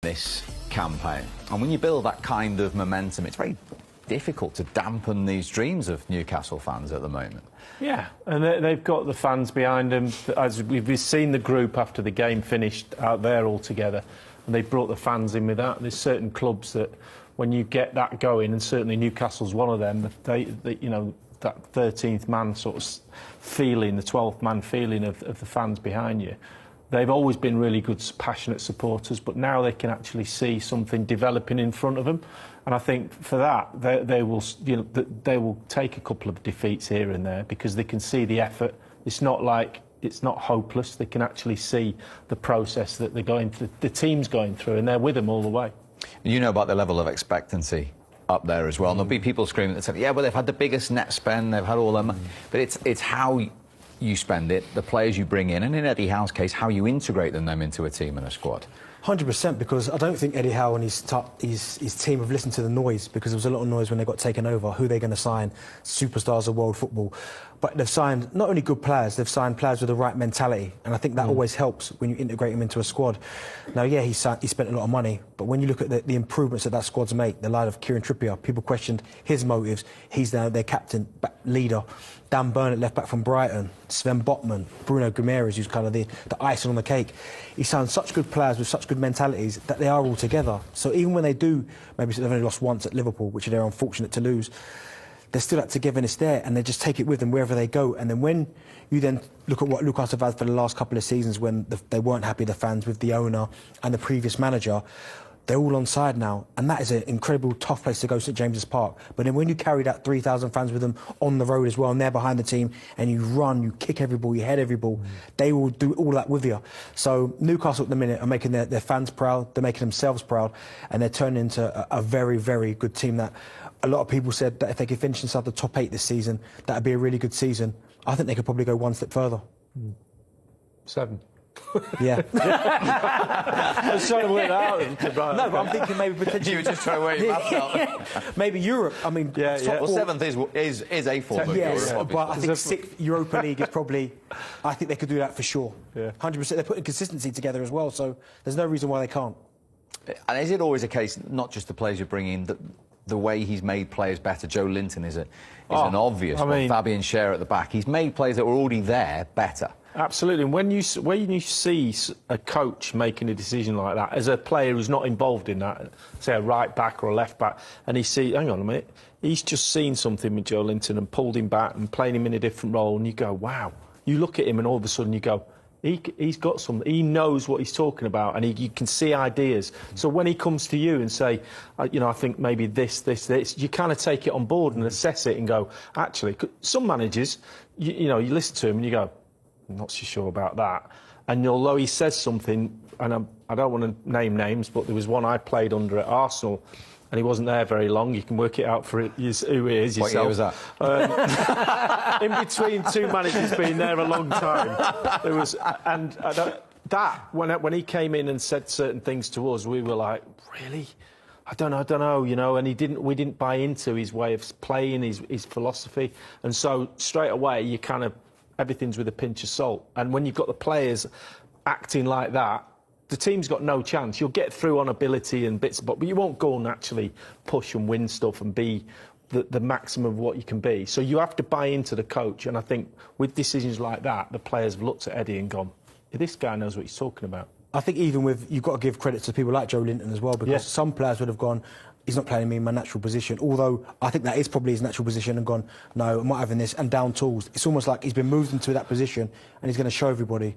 this campaign. And when you build that kind of momentum, it's very difficult to dampen these dreams of Newcastle fans at the moment. Yeah, and they've got the fans behind them. As we've seen the group after the game finished out there all together, and they brought the fans in with that. There's certain clubs that, when you get that going, and certainly Newcastle's one of them, you know, that 13th man sort of feeling, the 12th man feeling of the fans behind you. They've always been really good, passionate supporters, but now they can actually see something developing in front of them. And I think for that, they will, you know, they will take a couple of defeats here and there because they can see the effort. It's not like it's not hopeless. They can actually see the process that they're going through, the team's going through, and they're with them all the way. You know about the level of expectancy up there as well. And there'll be people screaming that say, yeah, well, they've had the biggest net spend, they've had all them. But it's how you spend it, the players you bring in, and in Eddie Howe's case, how you integrate them into a team and a squad. 100%, because I don't think Eddie Howe and his team have listened to the noise, because there was a lot of noise when they got taken over, who they're going to sign, superstars of world football. But they've signed not only good players, they've signed players with the right mentality, and I think that always helps when you integrate them into a squad. Now, yeah, he spent a lot of money, but when you look at the improvements that squad's made, the line of Kieran Trippier, people questioned his motives. He's now their captain, leader. Dan Burnett, left back from Brighton, Sven Botman, Bruno Guimaraes, who's kind of the icing on the cake. He signed such good players with such good mentalities that they are all together. So even when they do, maybe they've only lost once at Liverpool, which they're unfortunate to lose, they're still that togetherness there, and they just take it with them wherever they go. And then when you then look at what Newcastle have had for the last couple of seasons, when they weren't happy, the fans, with the owner and the previous manager, they're all on side now, and that is an incredible tough place to go, St James's Park. But then when you carry that 3,000 fans with them on the road as well, and they're behind the team, and you run, you kick every ball, you head every ball, they will do all that with you. So Newcastle at the minute are making their fans proud, they're making themselves proud, and they're turning into a very, very good team that a lot of people said that if they could finish inside the top 8 this season, that would be a really good season. I think they could probably go one step further. 7. Yeah. I was trying to work out. No, but I'm thinking maybe potentially... You were just trying to work your maths out. Maybe Europe. I mean... Yeah. Well, 7th is a form of Europe, but I think 6th Europa League is probably... I think they could do that for sure. Yeah. 100%. They're putting consistency together as well, so there's no reason why they can't. And is it always a case, not just the players you bring in, that the way he's made players better? Joe Linton is an obvious one. Fabian Schär at the back. He's made players that were already there better. Absolutely. And when you see a coach making a decision like that, as a player who's not involved in that, say a right back or a left back, and hang on a minute, he's just seen something with Joe Linton and pulled him back and playing him in a different role, and you go, wow. You look at him and all of a sudden you go, he's got something. He knows what he's talking about, and you can see ideas. So when he comes to you and say, you know, I think maybe this, you kind of take it on board and assess it and go, actually, some managers, you know, you listen to him and you go, I'm not so sure about that. And although he says something, and I don't want to name names, but there was one I played under at Arsenal, and he wasn't there very long. You can work it out for who he is yourself. What year was that? In between two managers being there a long time, there was, and when he came in and said certain things to us, we were like, really? I don't know, you know. And we didn't buy into his way of playing, his philosophy, and so straight away you kind of, everything's with a pinch of salt. And when you've got the players acting like that, the team's got no chance. You'll get through on ability and bits, but you won't go and actually push and win stuff and be the maximum of what you can be. So you have to buy into the coach. And I think with decisions like that, the players have looked at Eddie and gone, this guy knows what he's talking about. I think even with, you've got to give credit to people like Joe Linton as well, because some players would have gone, he's not playing me in my natural position, although I think that is probably his natural position, and gone, no, I'm not having this, and down tools. It's almost like he's been moved into that position and he's going to show everybody.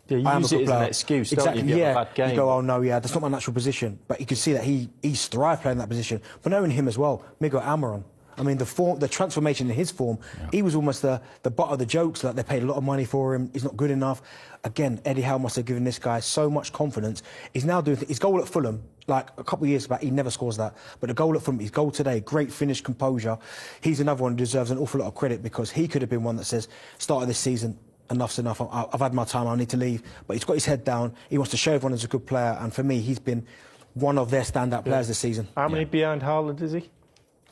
Yeah, you use it as an excuse, don't you? Yeah, a bad game. You go, oh no, yeah, that's not my natural position. But you can see that he's thrived playing that position. But knowing him as well, Miguel Almiron, I mean, the transformation in his form, he was almost the butt of the jokes. Like, they paid a lot of money for him. He's not good enough. Again, Eddie Howe must have given this guy so much confidence. He's now doing his goal at Fulham. Like a couple of years back, he never scores that. But the goal at Fulham, his goal today, great finish, composure. He's another one who deserves an awful lot of credit, because he could have been one that says, start of this season, enough's enough. I've had my time. I need to leave. But he's got his head down. He wants to show everyone he's a good player. And for me, he's been one of their standout players this season. How many behind Haaland is he?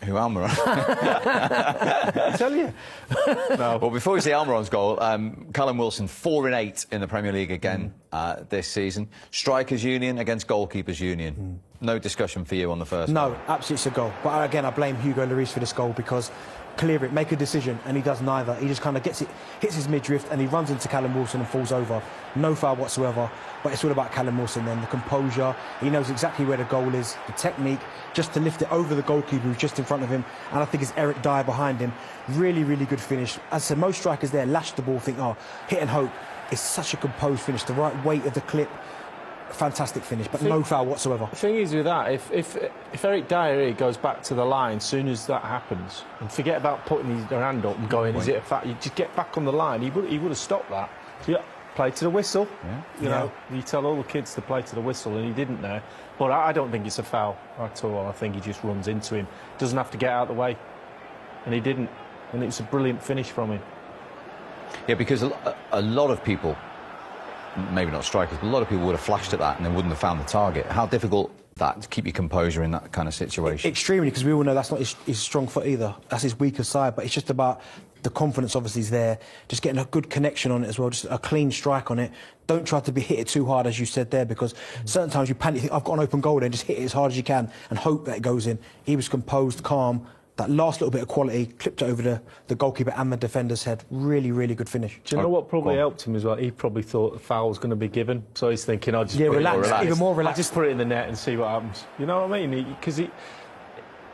Who, Almiron? I tell you. No. Well, before we see Almiron's goal, Callum Wilson, 4 in 8 in the Premier League again this season. Strikers' Union against Goalkeepers' Union. No discussion for you on the first No, goal. absolutely it's a goal. But again, I blame Hugo Lloris for this goal because clear it, make a decision, and he does neither. He just kind of gets it, hits his midriff, and he runs into Callum Wilson and falls over. No foul whatsoever. But it's all about Callum Wilson then, the composure. He knows exactly where the goal is, the technique, just to lift it over the goalkeeper who's just in front of him. And I think it's Eric Dyer behind him. Really, really good finish. As I said, most strikers there lash the ball, think, oh, hit and hope. It's such a composed finish, the right weight of the clip. Fantastic finish, but no foul whatsoever. The thing is with that, if Eric Dyer here goes back to the line as soon as that happens, and forget about putting his hand up and going, is it a foul? You just get back on the line. He would have stopped that. Yeah, play to the whistle. Yeah. You know, you tell all the kids to play to the whistle, and he didn't there. But I don't think it's a foul at all. I think he just runs into him. Doesn't have to get out of the way, and he didn't. And it was a brilliant finish from him. Yeah, because a lot of people, maybe not strikers, but a lot of people would have flashed at that and they wouldn't have found the target. How difficult that to keep your composure in that kind of situation? Extremely, because we all know that's not his strong foot either. That's his weaker side, but it's just about the confidence obviously is there, just getting a good connection on it as well, just a clean strike on it. Don't try to hit it too hard, as you said there, because certain times you panic, you think, I've got an open goal there, and just hit it as hard as you can and hope that it goes in. He was composed, calm. That last little bit of quality, clipped it over the goalkeeper and the defender's head. Really, really good finish. Do you know what probably helped him as well? He probably thought the foul was going to be given, so he's thinking, I'll just put relax, even more relaxed. I'll just put it in the net and see what happens. You know what I mean? Because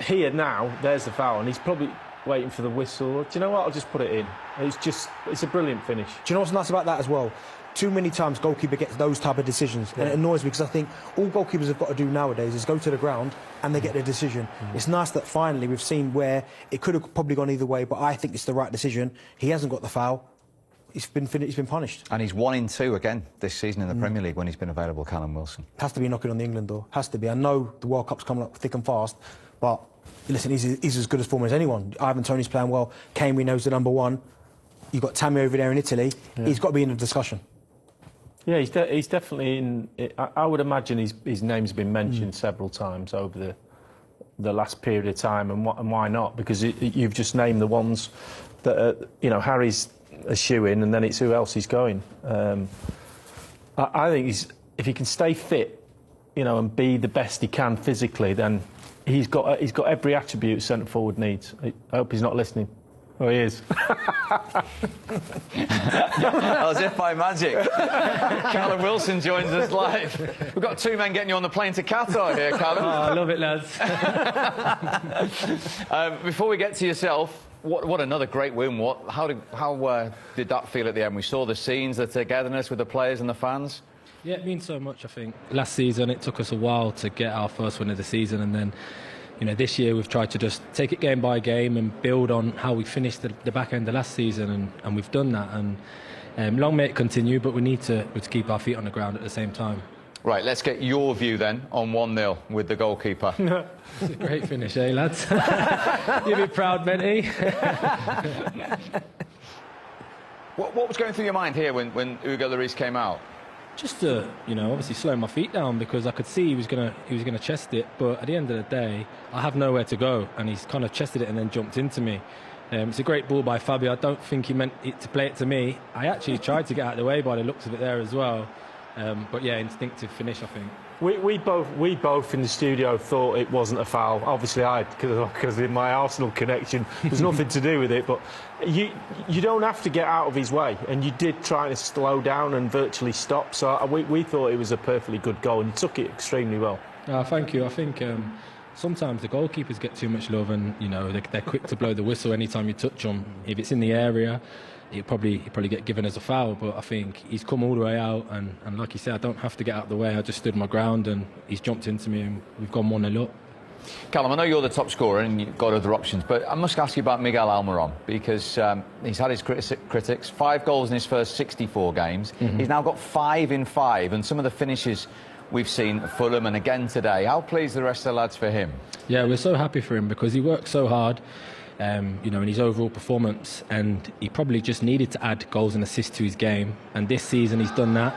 here now, there's the foul, and he's probably waiting for the whistle. Do you know what? I'll just put it in. It's a brilliant finish. Do you know what's nice about that as well? Too many times goalkeeper gets those type of decisions, and it annoys me because I think all goalkeepers have got to do nowadays is go to the ground and they get their decision. It's nice that finally we've seen where it could have probably gone either way, but I think it's the right decision. He hasn't got the foul. He's been punished. And he's 1 in 2 again this season in the Premier League when he's been available, Callum Wilson. Has to be knocking on the England door. Has to be. I know the World Cup's coming up thick and fast, but listen, he's as good as form as anyone. Ivan Toney's playing well. Kane, we know, is the #1. You've got Tammy over there in Italy. He's got to be in the discussion. Yeah, he's definitely in. I would imagine his name's been mentioned several times over the last period of time, and why not? Because you've just named the ones that Harry's a shoe-in, and then it's who else he's going. I think if he can stay fit, and be the best he can physically, then he's got every attribute centre forward needs. I hope he's not listening. Oh, he is. As if by magic. Callum Wilson joins us live. We've got 2 men getting you on the plane to Qatar here, Callum. Oh, I love it, lads. Before we get to yourself, what another great win. How did that feel at the end? We saw the scenes, the togetherness with the players and the fans. Yeah, it means so much, I think. Last season, it took us a while to get our first win of the season, and then this year we've tried to just take it game by game and build on how we finished the back end of last season, and we've done that. And long may it continue, but we need to keep our feet on the ground at the same time. Right, let's get your view then on 1-0 with the goalkeeper. It's a great finish, eh, lads? You'll be proud, Menty. What was going through your mind here when Hugo Lloris came out? Just to, obviously slow my feet down, because I could see he was gonna chest it, but at the end of the day, I have nowhere to go, and he's kind of chested it and then jumped into me. It's a great ball by Fabio. I don't think he meant it to play it to me. I actually tried to get out of the way by the looks of it there as well. But yeah, instinctive finish, I think. We both in the studio thought it wasn't a foul. Obviously, because in my Arsenal connection, there's nothing to do with it. But you don't have to get out of his way, and you did try to slow down and virtually stop. So we thought it was a perfectly good goal, and he took it extremely well. Thank you. I think sometimes the goalkeepers get too much love, and they're quick to blow the whistle anytime you touch them. If it's in the area, he'll probably get given as a foul, but I think he's come all the way out, and like you said, I don't have to get out of the way. I just stood my ground, and he's jumped into me, and we've gone 1-0 up. Callum, I know you're the top scorer and you've got other options, but I must ask you about Miguel Almiron, because he's had his critics. 5 goals in his first 64 games. He's now got 5 in 5, and some of the finishes we've seen at Fulham and again today. How pleased the rest of the lads for him? Yeah, we're so happy for him, because he worked so hard. In his overall performance, and he probably just needed to add goals and assists to his game, and this season he's done that.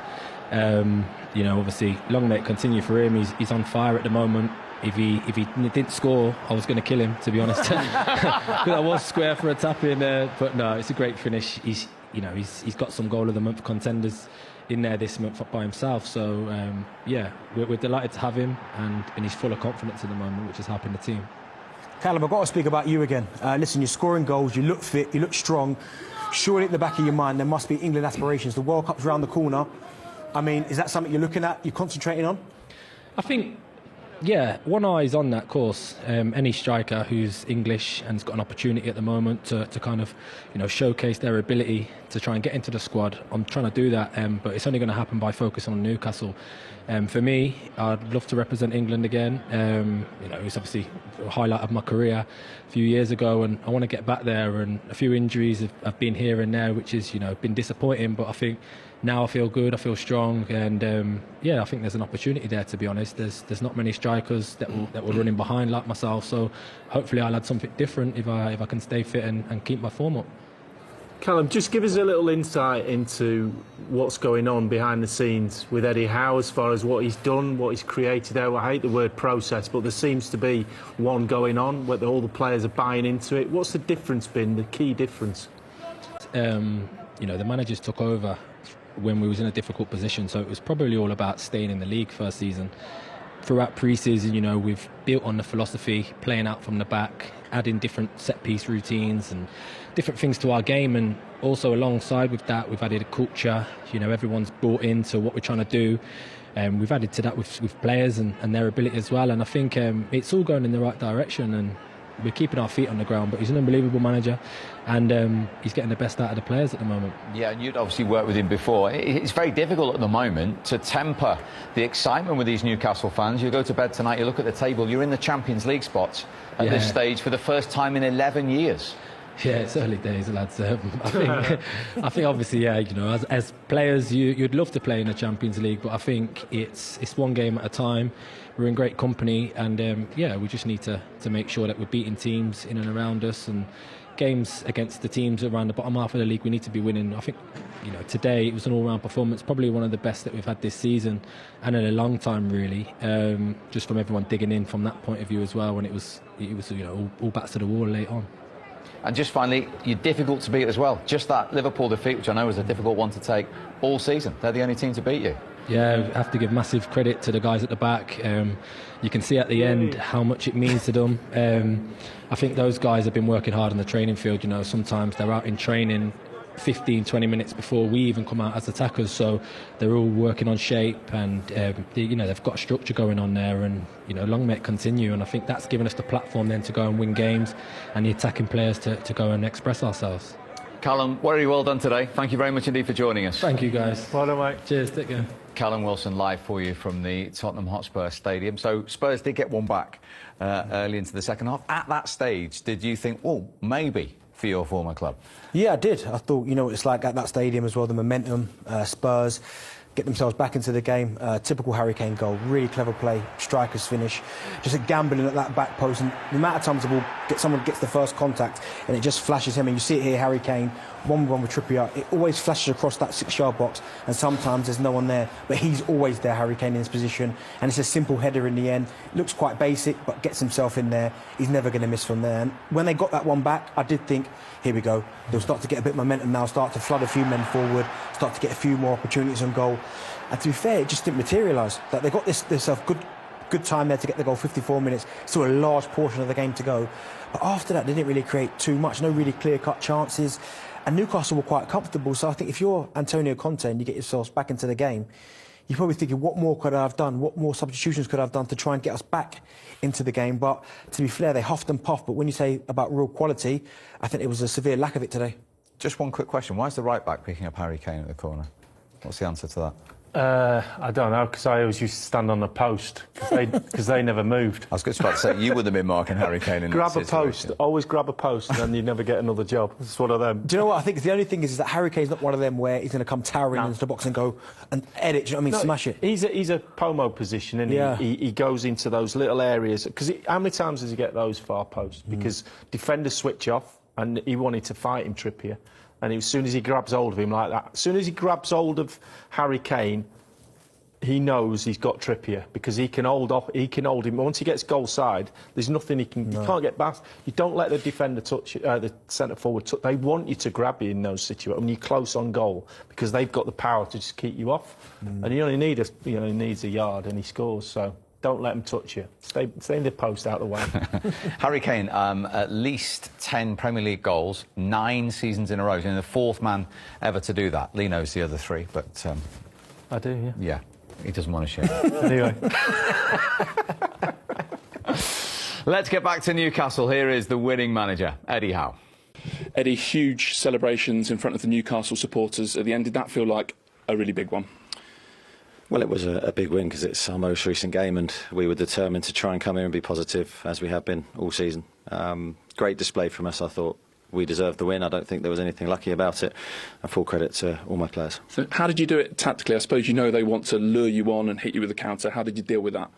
you know, obviously, long may it continue for him. He's on fire at the moment. If he didn't score, I was going to kill him, to be honest. Because I was square for a tap in, but no, it's a great finish. He's got some goal of the month contenders in there this month by himself. So yeah, we're delighted to have him, and he's full of confidence at the moment, which is helping the team. Callum, I've got to speak about you again. Listen, you're scoring goals, you look fit, you look strong. Surely at the back of your mind there must be England aspirations. The World Cup's around the corner. I mean, is that something you're looking at, you're concentrating on? I think, yeah, one eye's on that course. Any striker who's English and has got an opportunity at the moment to kind of, you know, showcase their ability to try and get into the squad. I'm trying to do that, but it's only going to happen by focusing on Newcastle. For me, I'd love to represent England again. You know, it was obviously a highlight of my career a few years ago, and I want to get back there. And a few injuries have been here and there, which is, you know, been disappointing. But I think now I feel good, I feel strong, and yeah, I think there's an opportunity there. To be honest, there's not many strikers that will run in behind like myself. So hopefully I'll add something different if I can stay fit and keep my form up. Callum, just give us a little insight into what's going on behind the scenes with Eddie Howe as far as what he's done, what he's created there. I hate the word process, but there seems to be one going on where all the players are buying into it. What's the difference been, the key difference? You know, the managers took over when we was in a difficult position, so it was probably all about staying in the league first season. Throughout pre-season, you know, we've built on the philosophy, playing out from the back, adding different set-piece routines and different things to our game, and also alongside with that, we've added a culture. You know, everyone's bought into what we're trying to do, and we've added to that with players and their ability as well. And I think it's all going in the right direction, and we're keeping our feet on the ground. But he's an unbelievable manager, and he's getting the best out of the players at the moment. Yeah, and you'd obviously worked with him before. It's very difficult at the moment to temper the excitement with these Newcastle fans. You go to bed tonight, you look at the table, you're in the Champions League spots at this stage for the first time in 11 years. Yeah, it's early days, lads. I think obviously, yeah, you know, as players, you'd love to play in the Champions League, but I think it's one game at a time. We're in great company, and yeah, we just need to make sure that we're beating teams in and around us, and games against the teams around the bottom half of the league, we need to be winning. I think, you know, today it was an all-round performance, probably one of the best that we've had this season, and in a long time, really. Just from everyone digging in from that point of view as well, when it was you know, all backs to the wall late on. And just finally, you're difficult to beat as well. Just that Liverpool defeat, which I know was a difficult one to take all season. They're the only team to beat you. Yeah, I have to give massive credit to the guys at the back. You can see at the end how much it means to them. I think those guys have been working hard on the training field. You know, sometimes they're out in training 15, 20 minutes before we even come out as attackers, so they're all working on shape, and you know, they've got a structure going on there, and you know, long may it continue. And I think that's given us the platform then to go and win games, and the attacking players to go and express ourselves. Callum, very well done today. Thank you very much indeed for joining us. Thank you, guys. Well done, mate. Cheers, take care. Callum Wilson live for you from the Tottenham Hotspur Stadium. So Spurs did get one back early into the second half. At that stage, did you think, well, maybe for your former club? Yeah, I did. I thought, you know what it's like at that stadium as well, the momentum, Spurs get themselves back into the game. Typical Harry Kane goal, really clever play, striker's finish, just a gambling at that back post, and the amount of times the ball someone gets the first contact and it just flashes him, and you see it here, Harry Kane, 1-1 with Trippier, it always flashes across that 6-yard box, and sometimes there's no one there, but he's always there, Harry Kane, in his position, and it's a simple header in the end. It looks quite basic, but gets himself in there. He's never going to miss from there. And when they got that one back, I did think, here we go, they'll start to get a bit of momentum now, start to flood a few men forward, start to get a few more opportunities on goal. And to be fair, it just didn't materialise. That they got this good time there to get the goal, 54 minutes, still a large portion of the game to go. But after that, they didn't really create too much, no really clear-cut chances. And Newcastle were quite comfortable. So I think if you're Antonio Conte and you get yourselves back into the game, you're probably thinking, what more could I have done? What more substitutions could I have done to try and get us back into the game? But to be fair, they huffed and puffed. But when you say about real quality, I think there was a severe lack of it today. Just one quick question. Why is the right-back picking up Harry Kane at the corner? What's the answer to that? I don't know, because I always used to stand on the post, because they never moved. I was just about to say, you would have been marking Harry Kane in grab that situation. Grab a post, always grab a post, and then you never get another job. It's one of them. Do you know what I think? The only thing is that Harry Kane's not one of them where he's going to come towering into the box and go and edit, do you know what I mean, smash it. He's a Pomo position, and he goes into those little areas. Because how many times does he get those far posts? Because defenders switch off, and he wanted to fight him, Trippier. And as soon as he grabs hold of him like that, as soon as he grabs hold of Harry Kane, he knows he's got Trippier because he can hold off. He can hold him. Once he gets goal side, there's nothing he can. No. You can't get past. You don't let the defender touch the centre forward. They want you to grab you in those situations when you're close on goal because they've got the power to just keep you off. And he only needs a yard and he scores. So don't let them touch you. Stay in the post out of the way. Harry Kane, at least 10 Premier League goals, 9 seasons in a row. He's the 4th man ever to do that. Lee knows the other 3, but I do. Yeah. Yeah. He doesn't want to share. Anyway. Let's get back to Newcastle. Here is the winning manager, Eddie Howe. Eddie, huge celebrations in front of the Newcastle supporters at the end. Did that feel like a really big one? Well, it was a big win because it's our most recent game and we were determined to try and come here and be positive, as we have been all season. Great display from us, I thought. We deserved the win. I don't think there was anything lucky about it. And full credit to all my players. So how did you do it tactically? I suppose you know they want to lure you on and hit you with a counter. How did you deal with that?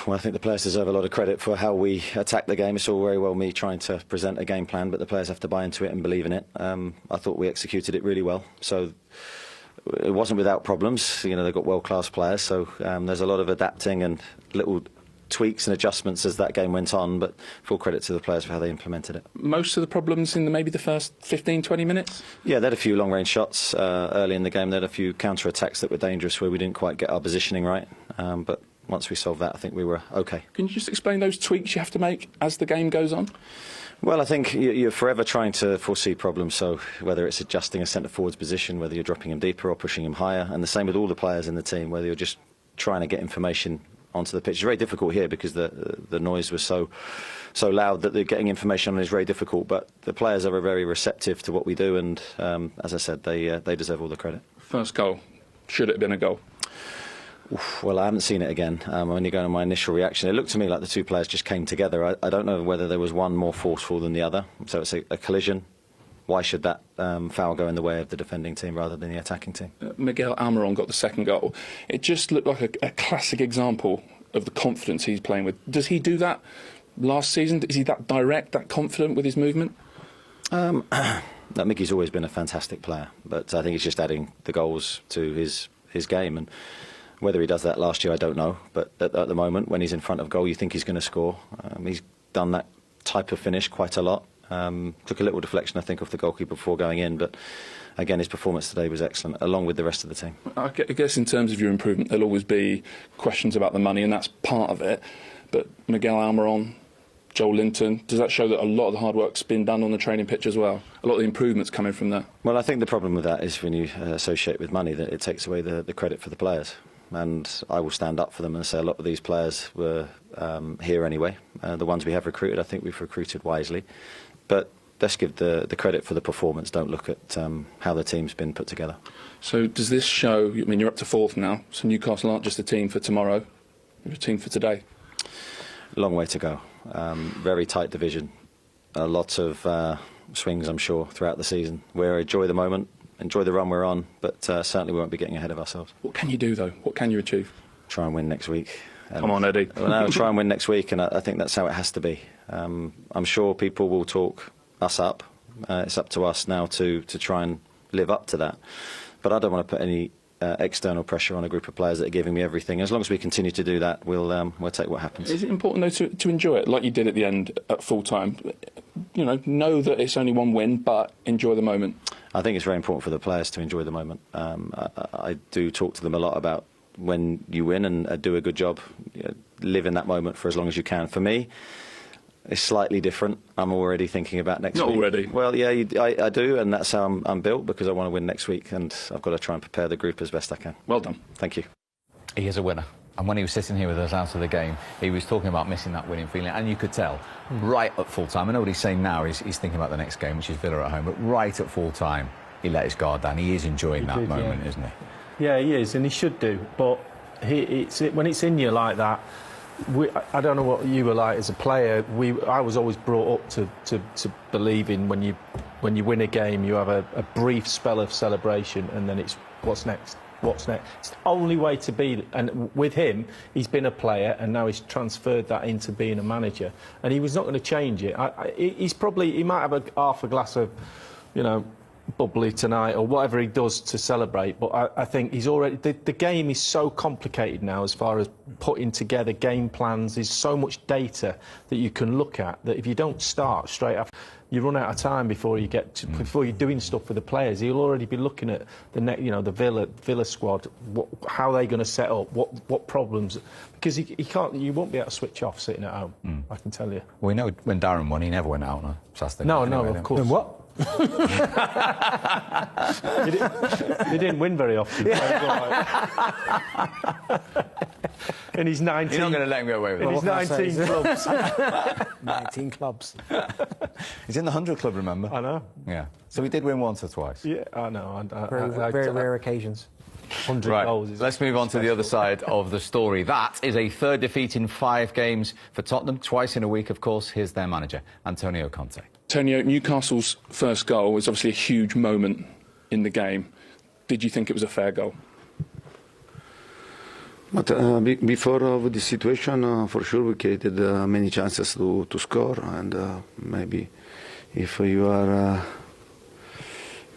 Well, I think the players deserve a lot of credit for how we attack the game. It's all very well me trying to present a game plan, but the players have to buy into it and believe in it. I thought we executed it really well. So it wasn't without problems. You know, they've got world-class players, so there's a lot of adapting and little tweaks and adjustments as that game went on, but full credit to the players for how they implemented it. Most of the problems in maybe the first 15-20 minutes? Yeah, they had a few long-range shots early in the game. They had a few counter-attacks that were dangerous where we didn't quite get our positioning right, but once we solved that, I think we were OK. Can you just explain those tweaks you have to make as the game goes on? Well, I think you're forever trying to foresee problems, so whether it's adjusting a centre-forward's position, whether you're dropping him deeper or pushing him higher, and the same with all the players in the team, whether you're just trying to get information onto the pitch. It's very difficult here because the noise was so loud that getting information on is very difficult, but the players are very receptive to what we do, and as I said, they deserve all the credit. First goal, should it have been a goal? Well, I haven't seen it again. I'm only going on my initial reaction. It looked to me like the two players just came together. I don't know whether there was one more forceful than the other, so it's a collision. Why should that foul go in the way of the defending team rather than the attacking team? Miguel Almiron got the second goal. It just looked like a classic example of the confidence he's playing with. Does he do that last season? Is he that direct, that confident with his movement? Miggy's always been a fantastic player, but I think he's just adding the goals to his game. And whether he does that last year, I don't know. But at the moment, when he's in front of goal, you think he's going to score. He's done that type of finish quite a lot. Took a little deflection, I think, off the goalkeeper before going in, but again, his performance today was excellent, along with the rest of the team. I guess in terms of your improvement, there'll always be questions about the money, and that's part of it. But Miguel Almiron, Joel Linton, does that show that a lot of the hard work's been done on the training pitch as well? A lot of the improvements coming from there? Well, I think the problem with that is when you associate with money, that it takes away the credit for the players. And I will stand up for them and say a lot of these players were here anyway. The ones we have recruited, I think we've recruited wisely. But let's give the credit for the performance. Don't look at how the team's been put together. So does this show, I mean, you're up to 4th now, so Newcastle aren't just a team for tomorrow, you're a team for today? Long way to go. Very tight division. A lot of swings, I'm sure, throughout the season. We'll enjoy the moment, enjoy the run we're on, but certainly we won't be getting ahead of ourselves. What can you do, though? What can you achieve? Try and win next week. Come on, Eddie. Try and win next week, and I think that's how it has to be. I'm sure people will talk us up. It's up to us now to try and live up to that. But I don't want to put any external pressure on a group of players that are giving me everything. As long as we continue to do that, we'll take what happens. Is it important, though, to enjoy it, like you did at the end at full time? You know that it's only one win, but enjoy the moment. I think it's very important for the players to enjoy the moment. I do talk to them a lot about when you win and do a good job, live in that moment for as long as you can. For me, it's slightly different. I'm already thinking about next week. Not already? Well, yeah, I do, and that's how I'm built, because I want to win next week, and I've got to try and prepare the group as best I can. Well done. Thank you. He is a winner. And when he was sitting here with us after the game, he was talking about missing that winning feeling, and you could tell right at full time. I know what he's saying now, he's thinking about the next game, which is Villa at home, but right at full time, he let his guard down. He is enjoying that moment, isn't he? Yeah, he is, and he should do. But when it's in you like that, I don't know what you were like as a player. I was always brought up to believing when you win a game, you have a brief spell of celebration, and then it's what's next. What's next? It's the only way to be. And with him, he's been a player, and now he's transferred that into being a manager. And he was not going to change it. He might have half a glass of, bubbly tonight or whatever he does to celebrate, but I think he's already... The game is so complicated now as far as putting together game plans. There's so much data that you can look at that if you don't start straight after, you run out of time before you get to, before you're doing stuff with the players. He'll already be looking at the the Villa squad, how they're going to set up, what problems, because he can't, you won't be able to switch off sitting at home. I can tell you. We know when Darren won, he never went out on a Saturday. No, anyway, of course. And what? He didn't win very often. In his 19... You're not going to let him get away with it. In his 19 clubs. 19 clubs. He's in the 100 club, remember? I know. Yeah. So he did win once or twice. Yeah, I know. Very rare occasions. 100 Right, goals. let's move on to the other side of the story. That is a third defeat in 5 games for Tottenham, twice in a week, of course. Here's their manager, Antonio Conte. Antonio, Newcastle's first goal was obviously a huge moment in the game. Did you think it was a fair goal? But before of the situation, for sure we created many chances to score, and maybe if you are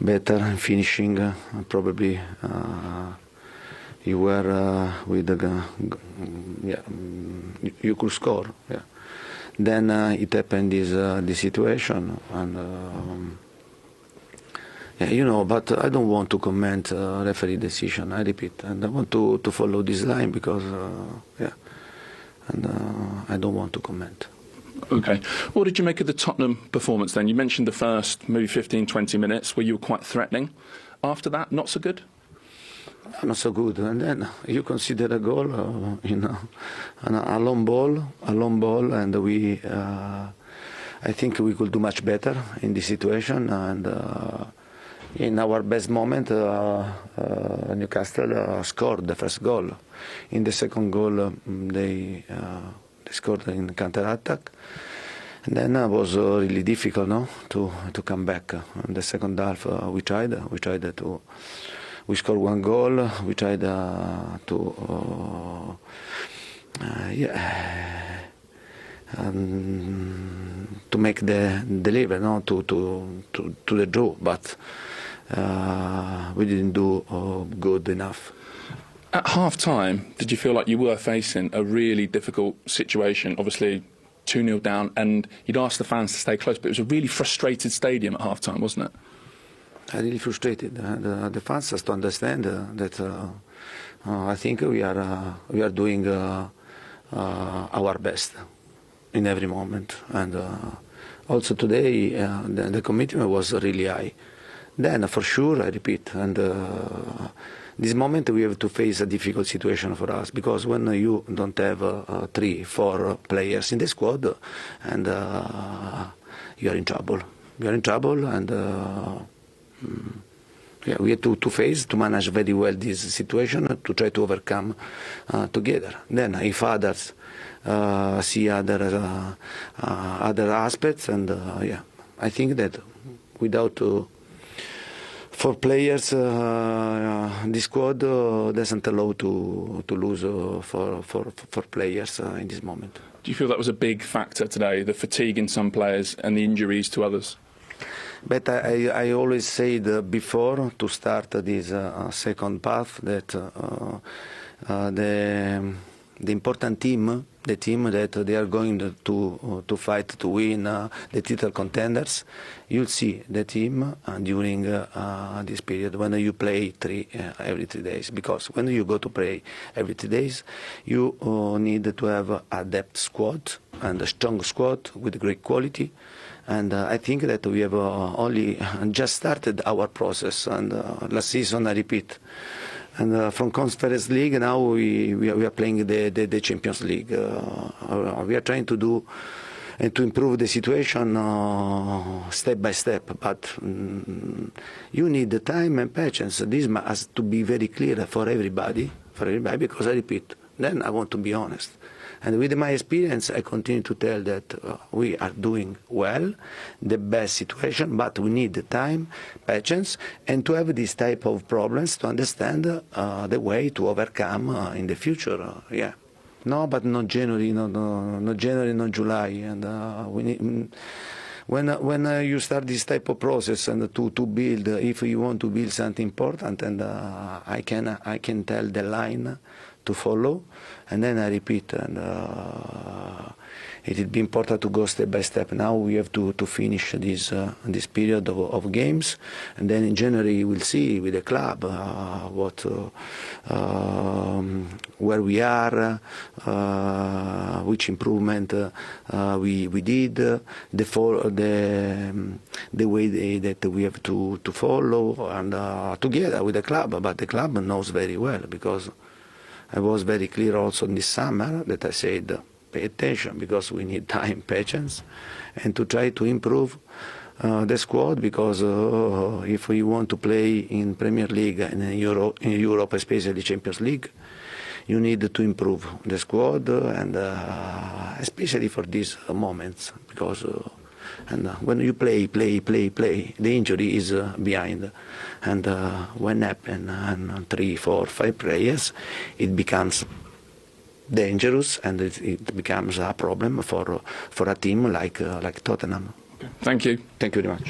better in finishing, probably you were with the you could score. Yeah. Then it happened this situation, and but I don't want to comment referee decision. I repeat, and I want to follow this line because and I don't want to comment. OK. What did you make of the Tottenham performance then? You mentioned the first maybe 15, 20 minutes where you were quite threatening. After that, not so good? Not so good. And then you consider a goal, a long ball, and we, I think we could do much better in this situation. And in our best moment, Newcastle scored the first goal. In the second goal, they scored in counter-attack. And then it was really difficult, to come back. In the second half, we tried to. We scored 1 goal. We tried to make the deliver, to the draw, but we didn't do good enough. At half-time, did you feel like you were facing a really difficult situation? Obviously, 2-0 down, and you'd asked the fans to stay close, but it was a really frustrated stadium at half-time, wasn't it? Really frustrated. The fans has to understand that I think we are doing our best in every moment, and also today the commitment was really high. Then for sure, I repeat, and this moment we have to face a difficult situation for us, because when you don't have 3, 4 players in the squad, and you are in trouble. You are in trouble, and we have to manage very well this situation, to try to overcome together. Then if others see other aspects, and I think that without 4 players, the squad doesn't allow to lose for players in this moment. Do you feel that was a big factor today, the fatigue in some players and the injuries to others? But I always said before to start this second path that the important team, the team that they are going to fight to win the title contenders, you'll see the team during this period when you play every 3 days. Because when you go to play every 3 days, you need to have a depth squad and a strong squad with great quality. And I think that we have only just started our process. And last season, I repeat, and from Conference League now we are playing the Champions League. We are trying to do and to improve the situation step by step. But you need the time and patience. This has to be very clear for everybody. Because I repeat, then I want to be honest. And with my experience, I continue to tell that we are doing well, the best situation, but we need the time, patience, and to have this type of problems to understand the way to overcome in the future. No, but not January, not January, not July, and we need. when you start this type of process and to build, if you want to build something important, and I can tell the line to follow, and then I repeat, and it will be important to go step by step. Now we have to finish this period of games, and then in January we'll see with the club where we are, which improvement we did, the way that we have to follow, and together with the club. But the club knows very well, because I was very clear also this summer that I said, pay attention, because we need time, patience, and to try to improve the squad, because if we want to play in Premier League and in Europe, especially Champions League, you need to improve the squad, and especially for these moments, because and when you play, the injury is behind, and when happen and 3, 4, 5 players, it becomes dangerous, and it becomes a problem for a team like Tottenham. Okay. Thank you. Thank you very much.